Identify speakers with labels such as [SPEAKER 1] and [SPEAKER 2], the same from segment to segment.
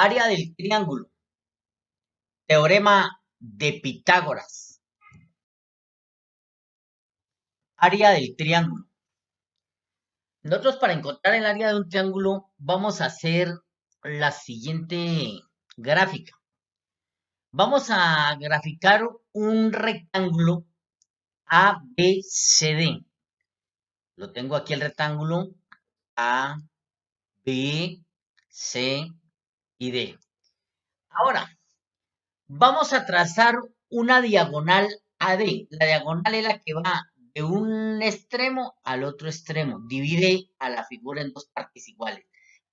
[SPEAKER 1] Área del triángulo. Teorema de Pitágoras. Área del triángulo. Nosotros para encontrar el área de un triángulo vamos a hacer la siguiente gráfica. Vamos a graficar un rectángulo ABCD. Lo tengo aquí el rectángulo A, B, C y D. Ahora, vamos a trazar una diagonal AD. La diagonal es la que va de un extremo al otro extremo. Divide a la figura en dos partes iguales.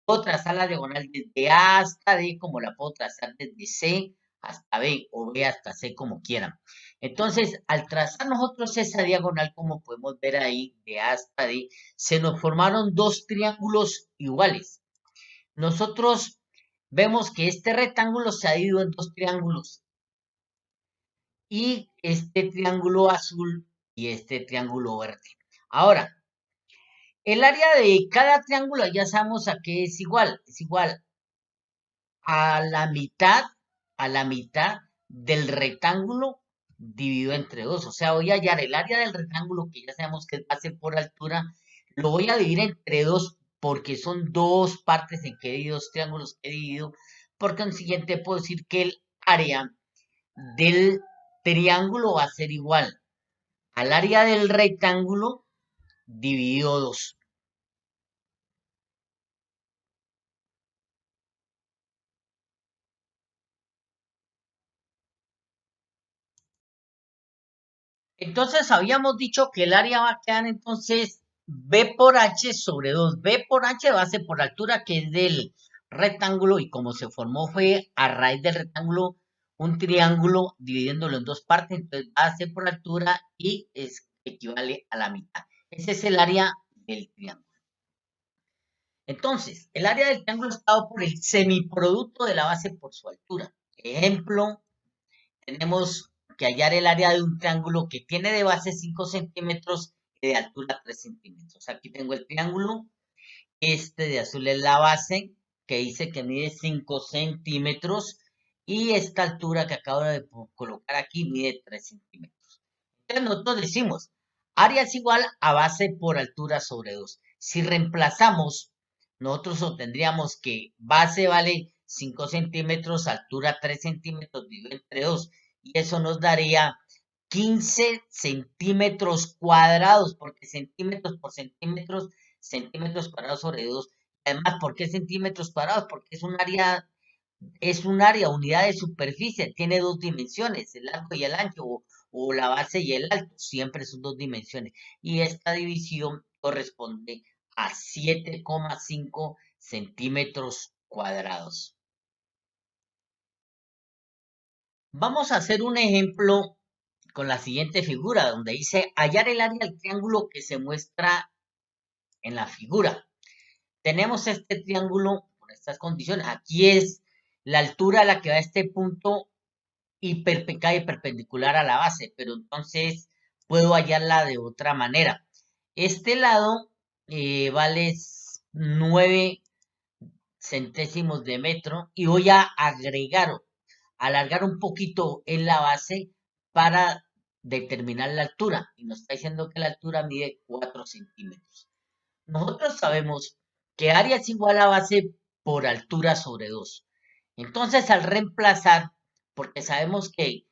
[SPEAKER 1] Puedo trazar la diagonal desde A hasta D, como la puedo trazar desde C hasta B o B hasta C, como quieran. Entonces, al trazar nosotros esa diagonal, como podemos ver ahí, de A hasta D, se nos formaron dos triángulos iguales. Nosotros vemos que este rectángulo se ha dividido en dos triángulos y este triángulo azul y este triángulo verde. Ahora, el área de cada triángulo ya sabemos a qué es igual a la mitad del rectángulo dividido entre dos. O sea, voy a hallar el área del rectángulo, que ya sabemos que es base por altura, lo voy a dividir entre dos, porque son dos partes en que he dividido, dos triángulos que he dividido. Por consiguiente, puedo decir que el área del triángulo va a ser igual al área del rectángulo dividido dos. Entonces habíamos dicho que el área va a quedar entonces B por H sobre 2. B por H base por altura, que es del rectángulo, y como se formó fue a raíz del rectángulo un triángulo dividiéndolo en dos partes, entonces base por altura y equivale a la mitad. Ese es el área del triángulo. Entonces, el área del triángulo está dado por el semiproducto de la base por su altura. Ejemplo, tenemos que hallar el área de un triángulo que tiene de base 5 centímetros y de altura 3 centímetros. Aquí tengo el triángulo, este de azul es la base, que dice que mide 5 centímetros, y esta altura que acabo de colocar aquí mide 3 centímetros. Entonces nosotros decimos, área es igual a base por altura sobre 2. Si reemplazamos, nosotros obtendríamos que base vale 5 centímetros, altura 3 centímetros, dividido entre 2, y eso nos daría 15 centímetros cuadrados, porque centímetros por centímetros, centímetros cuadrados sobre 2. Además, ¿por qué centímetros cuadrados? Porque es un área, unidad de superficie, tiene dos dimensiones, el largo y el ancho, o la base y el alto, siempre son dos dimensiones. Y esta división corresponde a 7,5 centímetros cuadrados. Vamos a hacer un ejemplo con la siguiente figura, donde dice hallar el área del triángulo que se muestra en la figura. Tenemos este triángulo con estas condiciones. Aquí es la altura a la que va este punto y cae perpendicular a la base, pero entonces puedo hallarla de otra manera. Este lado vale 9 centésimos de metro y voy a alargar un poquito en la base para determinar la altura. Y nos está diciendo que la altura mide 4 centímetros. Nosotros sabemos que área es igual a base por altura sobre 2. Entonces, al reemplazar, porque sabemos que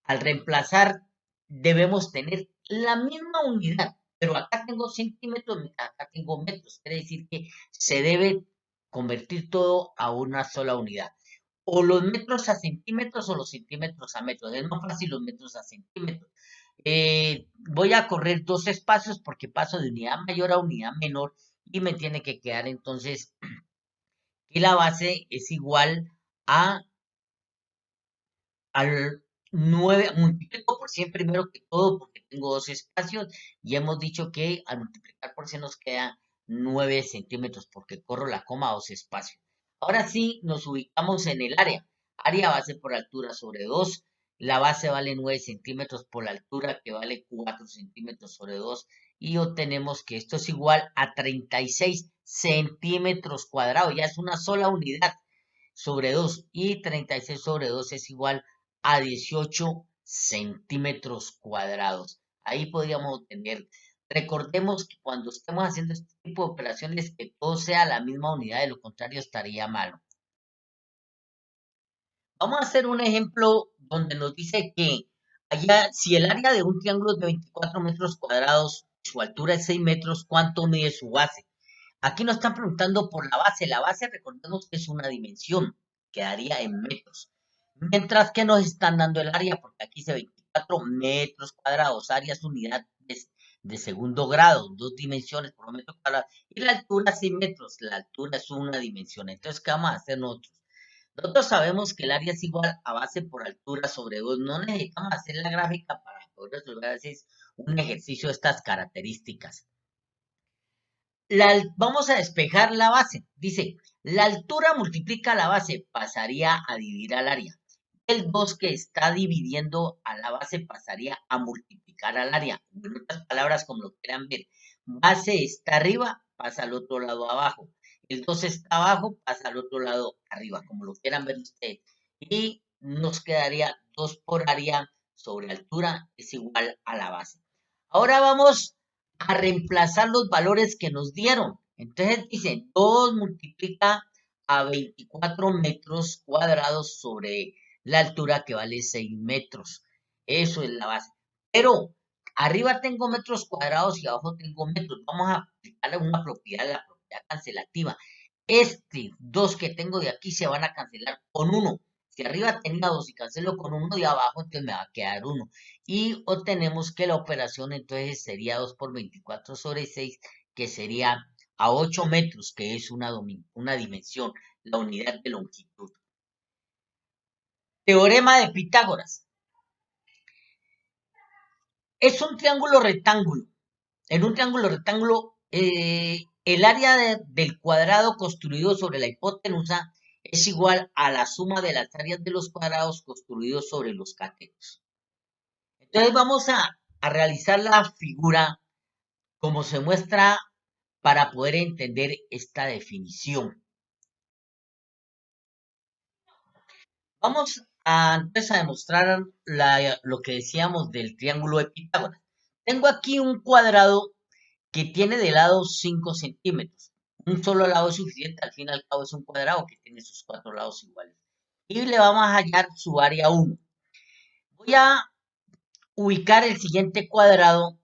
[SPEAKER 1] al reemplazar debemos tener la misma unidad, pero acá tengo centímetros, acá tengo metros, quiere decir que se debe convertir todo a una sola unidad. O los metros a centímetros o los centímetros a metros. Es más fácil los metros a centímetros. Voy a correr dos espacios porque paso de unidad mayor a unidad menor y me tiene que quedar entonces que la base es igual a al 9, multiplico por 100 primero que todo porque tengo dos espacios y hemos dicho que al multiplicar por 100 nos queda 9 centímetros porque corro la coma a dos espacios. Ahora sí nos ubicamos en el área. Área base por altura sobre 2. La base vale 9 centímetros por la altura que vale 4 centímetros sobre 2 y obtenemos que esto es igual a 36 centímetros cuadrados. Ya es una sola unidad. sobre 2 y 36 sobre 2 es igual a 18 centímetros cuadrados. Ahí podríamos obtener. Recordemos que cuando estemos haciendo este tipo de operaciones, que todo sea la misma unidad, de lo contrario estaría malo. Vamos a hacer un ejemplo donde nos dice que allá, si el área de un triángulo es de 24 metros cuadrados, su altura es 6 metros, ¿cuánto mide su base? Aquí nos están preguntando por la base. La base, recordemos que es una dimensión, quedaría en metros. Mientras que nos están dando el área, porque aquí dice 24 metros cuadrados, área es unidad de segundo grado, dos dimensiones por metro cuadrado. Y la altura 6 metros, la altura es una dimensión. Entonces, ¿qué vamos a hacer nosotros? Nosotros sabemos que el área es igual a base por altura sobre 2. No necesitamos hacer la gráfica para poder resolver así un ejercicio de estas características. Vamos a despejar la base. Dice, la altura multiplica la base, pasaría a dividir al área. El 2 que está dividiendo a la base pasaría a multiplicar al área. En otras palabras, como lo quieran ver, base está arriba, pasa al otro lado abajo. El 2 está abajo, pasa al otro lado arriba, como lo quieran ver ustedes. Y nos quedaría 2 por área sobre altura es igual a la base. Ahora vamos a reemplazar los valores que nos dieron. Entonces dicen, 2 multiplica a 24 metros cuadrados sobre la altura que vale 6 metros. Eso es la base. Pero arriba tengo metros cuadrados y abajo tengo metros. Vamos a aplicarle una propiedad, la propiedad cancelativa. Este 2 que tengo de aquí se van a cancelar con 1. Si arriba tenía 2 y cancelo con 1 de abajo, entonces me va a quedar 1. Y obtenemos que la operación entonces sería 2 por 24 sobre 6, que sería a 8 metros, que es una dimensión, la unidad de longitud. Teorema de Pitágoras. Es un triángulo rectángulo. En un triángulo rectángulo, el área del cuadrado construido sobre la hipotenusa es igual a la suma de las áreas de los cuadrados construidos sobre los catetos. Entonces vamos a realizar la figura como se muestra para poder entender esta definición. Vamos entonces a demostrar lo que decíamos del triángulo de Pitágoras. Tengo aquí un cuadrado que tiene de lado 5 centímetros. Un solo lado es suficiente, al fin y al cabo es un cuadrado que tiene sus 4 lados iguales. Y le vamos a hallar su área 1. Voy a ubicar el siguiente cuadrado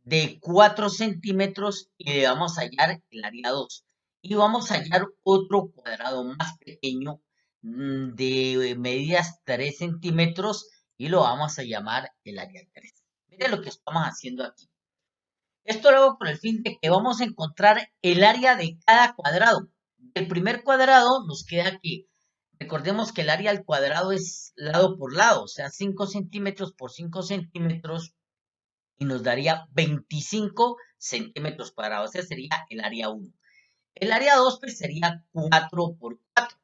[SPEAKER 1] de 4 centímetros y le vamos a hallar el área 2. Y vamos a hallar otro cuadrado más pequeño de medidas 3 centímetros y lo vamos a llamar el área 3. Miren lo que estamos haciendo aquí. Esto lo hago con el fin de que vamos a encontrar el área de cada cuadrado. El primer cuadrado nos queda que, recordemos que el área al cuadrado es lado por lado, o sea, 5 centímetros por 5 centímetros y nos daría 25 centímetros cuadrados. Ese sería el área 1. El área 2 pues sería 4 por 4,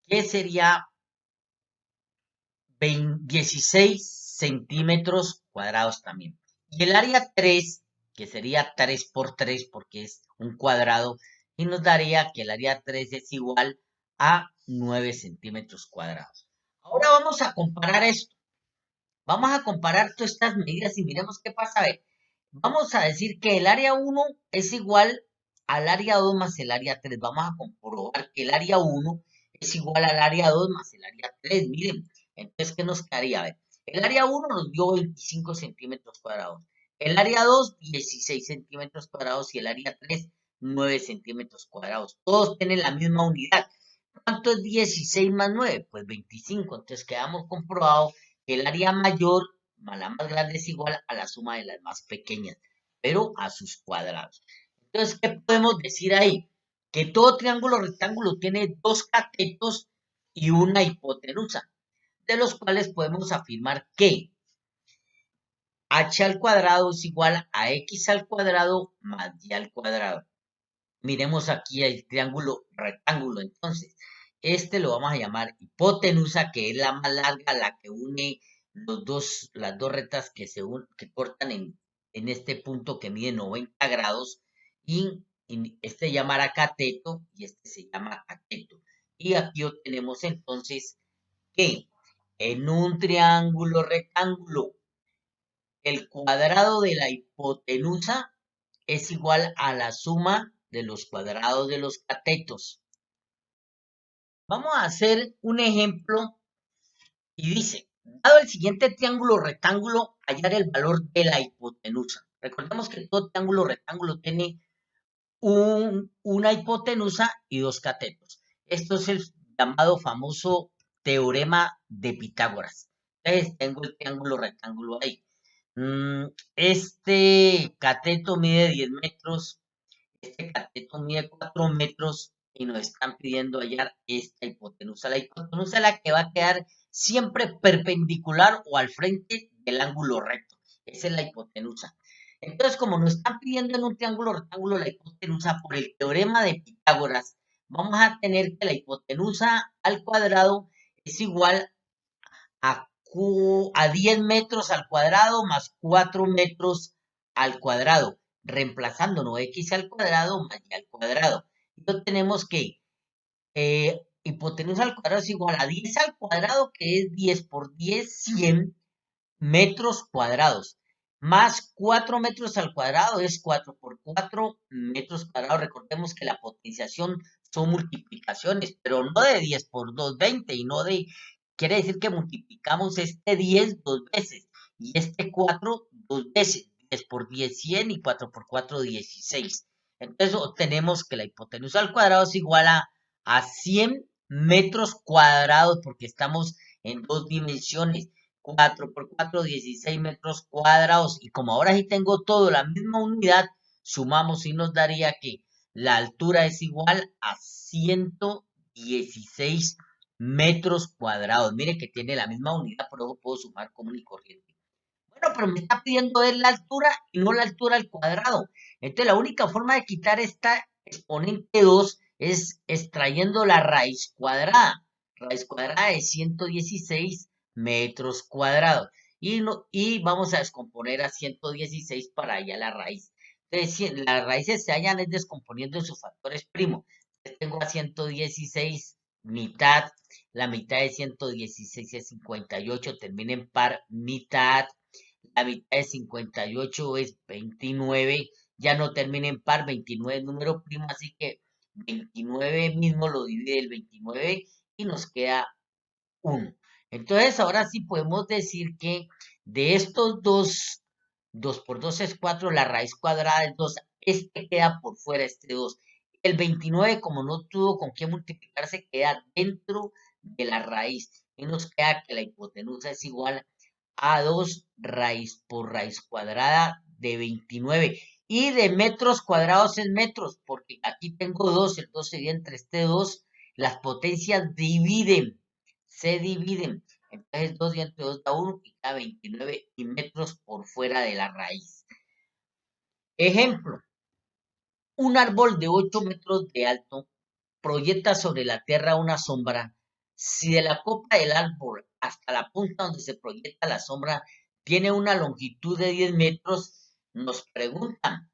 [SPEAKER 1] que sería 16 centímetros cuadrados también. Y el área 3, que sería 3 por 3 porque es un cuadrado, y nos daría que el área 3 es igual a 9 centímetros cuadrados. Ahora vamos a comparar esto. Vamos a comparar todas estas medidas y miremos qué pasa. A ver, vamos a decir que el área 1 es igual al área 2 más el área 3. Vamos a comprobar que el área 1 es igual al área 2 más el área 3. Miren, entonces, ¿qué nos quedaría? A ver, el área 1 nos dio 25 centímetros cuadrados. El área 2, 16 centímetros cuadrados. Y el área 3, 9 centímetros cuadrados. Todos tienen la misma unidad. ¿Cuánto es 16 más 9? Pues 25. Entonces, quedamos comprobados que el área mayor más la más grande es igual a la suma de las más pequeñas, pero a sus cuadrados. Entonces, ¿qué podemos decir ahí? Que todo triángulo rectángulo tiene dos catetos y una hipotenusa, de los cuales podemos afirmar que h al cuadrado es igual a x al cuadrado más y al cuadrado. Miremos aquí el triángulo rectángulo, entonces. Este lo vamos a llamar hipotenusa, que es la más larga, la que une las dos rectas que cortan en este punto que mide 90 grados. Y este se llamará cateto y este se llama cateto. Y aquí obtenemos entonces que en un triángulo rectángulo el cuadrado de la hipotenusa es igual a la suma de los cuadrados de los catetos. Vamos a hacer un ejemplo y dice, dado el siguiente triángulo rectángulo, hallar el valor de la hipotenusa. Recordemos que todo triángulo rectángulo tiene una hipotenusa y dos catetos. Esto es el llamado famoso teorema de Pitágoras. Entonces tengo el triángulo rectángulo ahí. Este cateto mide 10 metros, este cateto mide 4 metros y nos están pidiendo hallar esta hipotenusa. La hipotenusa es la que va a quedar siempre perpendicular o al frente del ángulo recto. Esa es la hipotenusa. Entonces, como nos están pidiendo en un triángulo rectángulo la hipotenusa por el teorema de Pitágoras, vamos a tener que la hipotenusa al cuadrado es igual a 10 metros al cuadrado más 4 metros al cuadrado, reemplazándonos x al cuadrado más y al cuadrado. Entonces tenemos que hipotenusa al cuadrado es igual a 10 al cuadrado, que es 10 por 10, 100 metros cuadrados, más 4 metros al cuadrado es 4 por 4 metros cuadrados. Recordemos que la potenciación son multiplicaciones, pero no de 10 por 2, 20, y no de, quiere decir que multiplicamos este 10 dos veces, y este 4 dos veces, 10 por 10, 100, y 4 por 4, 16. Entonces obtenemos que la hipotenusa al cuadrado es igual a 100 metros cuadrados, porque estamos en dos dimensiones. 4 por 4, 16 metros cuadrados. Y como ahora sí tengo todo la misma unidad, sumamos y nos daría que la altura es igual a 116 metros cuadrados. Mire que tiene la misma unidad, por eso puedo sumar común y corriente. Bueno, pero me está pidiendo es la altura y no la altura al cuadrado. Entonces, la única forma de quitar esta exponente 2 es extrayendo la raíz cuadrada. Raíz cuadrada de 116 metros cuadrados. Y vamos a descomponer a 116 para allá la raíz. Entonces, las raíces se hallan descomponiendo en sus factores primos. Entonces, tengo a 116 mitad. La mitad de 116 es 58. Termina en par mitad. La mitad de 58 es 29. Ya no termina en par, 29 es número primo, así que 29 mismo lo divide el 29 y nos queda 1. Entonces, ahora sí podemos decir que de estos dos, 2 por 2 es 4, la raíz cuadrada es 2, este queda por fuera, este 2. El 29, como no tuvo con qué multiplicarse, queda dentro de la raíz. Y nos queda que la hipotenusa es igual a 2 raíz por raíz cuadrada de 29. Y de metros cuadrados en metros, porque aquí tengo 2, el 2 sería entre este 2, las potencias se dividen. Entonces 2 y entre 2 da 1 y da 29 y metros por fuera de la raíz. Ejemplo, un árbol de 8 metros de alto proyecta sobre la tierra una sombra. Si de la copa del árbol hasta la punta donde se proyecta la sombra tiene una longitud de 10 metros, nos preguntan,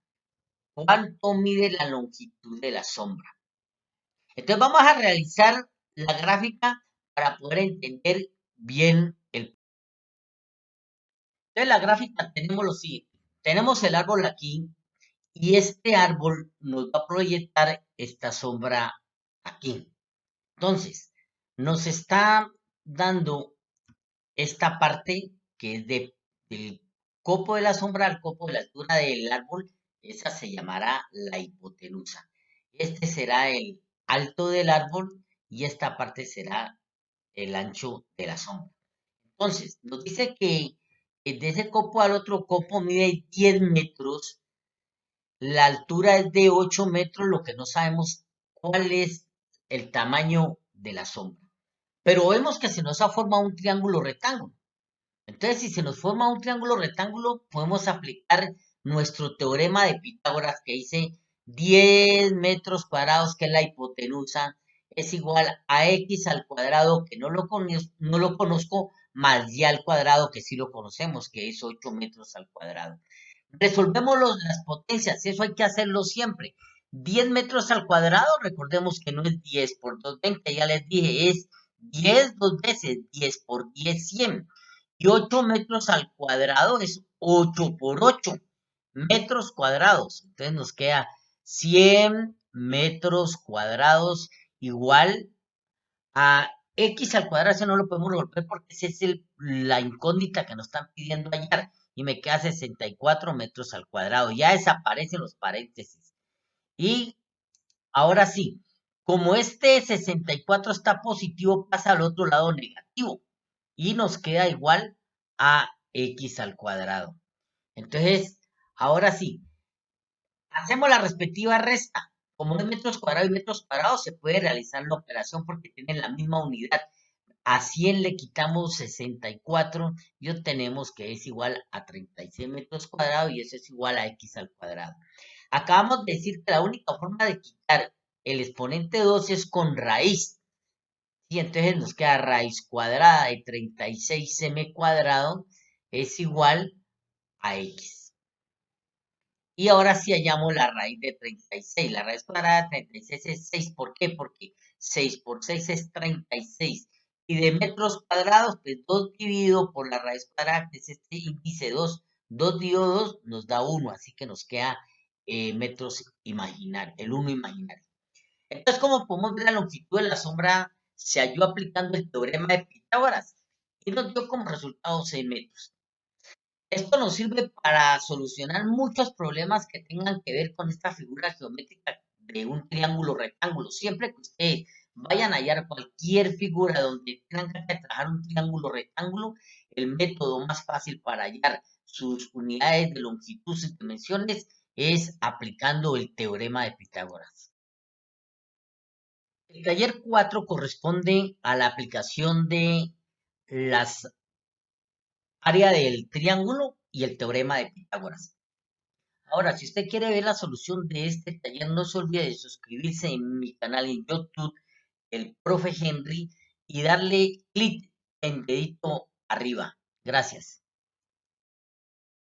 [SPEAKER 1] ¿cuánto mide la longitud de la sombra? Entonces vamos a realizar la gráfica para poder entender bien el. Entonces la gráfica tenemos lo siguiente. Tenemos el árbol aquí y este árbol nos va a proyectar esta sombra aquí. Entonces, nos está dando esta parte que es del copo de la sombra al copo de la altura del árbol. Esa se llamará la hipotenusa. Este será el alto del árbol y esta parte será el ancho de la sombra. Entonces, nos dice que de ese copo al otro copo mide 10 metros, la altura es de 8 metros, lo que no sabemos cuál es el tamaño de la sombra. Pero vemos que se nos ha formado un triángulo rectángulo. Entonces, si se nos forma un triángulo rectángulo, podemos aplicar nuestro teorema de Pitágoras que dice 10 metros cuadrados, que es la hipotenusa, es igual a x al cuadrado, que no lo conozco, más y al cuadrado, que sí lo conocemos, que es 8 metros al cuadrado. Resolvemos las potencias, eso hay que hacerlo siempre. 10 metros al cuadrado, recordemos que no es 10 por 2, 20, ya les dije, es 10 dos veces, 10 por 10, 100. Y 8 metros al cuadrado es 8 por 8 metros cuadrados. Entonces nos queda 100 metros cuadrados igual a x al cuadrado. Eso no lo podemos resolver porque esa es la incógnita que nos están pidiendo hallar. Y me queda 64 metros al cuadrado. Ya desaparecen los paréntesis. Y ahora sí, como este 64 está positivo, pasa al otro lado negativo. Y nos queda igual a x al cuadrado. Entonces, ahora sí, hacemos la respectiva resta. Como es metros cuadrados y metros cuadrados, se puede realizar la operación porque tienen la misma unidad. A 100 le quitamos 64 y obtenemos que es igual a 36 metros cuadrados y eso es igual a x al cuadrado. Acabamos de decir que la única forma de quitar el exponente 2 es con raíz. Y entonces nos queda raíz cuadrada de 36m cuadrado es igual a x. Y ahora sí hallamos la raíz de 36. La raíz cuadrada de 36 es 6. ¿Por qué? Porque 6 por 6 es 36. Y de metros cuadrados, pues 2 dividido por la raíz cuadrada, que es este índice 2. 2 dividido 2 nos da 1, así que nos queda metros imaginarios, el 1 imaginario. Entonces, como podemos ver, la longitud de la sombra se halló aplicando el teorema de Pitágoras y nos dio como resultado 6 metros. Esto nos sirve para solucionar muchos problemas que tengan que ver con esta figura geométrica de un triángulo rectángulo. Siempre que ustedes vayan a hallar cualquier figura donde tengan que trabajar un triángulo rectángulo, el método más fácil para hallar sus unidades de longitud y dimensiones es aplicando el teorema de Pitágoras. El taller 4 corresponde a la aplicación de las áreas del triángulo y el teorema de Pitágoras. Ahora, si usted quiere ver la solución de este taller, no se olvide de suscribirse en mi canal en YouTube, el Profe Henry, y darle clic en dedito arriba. Gracias.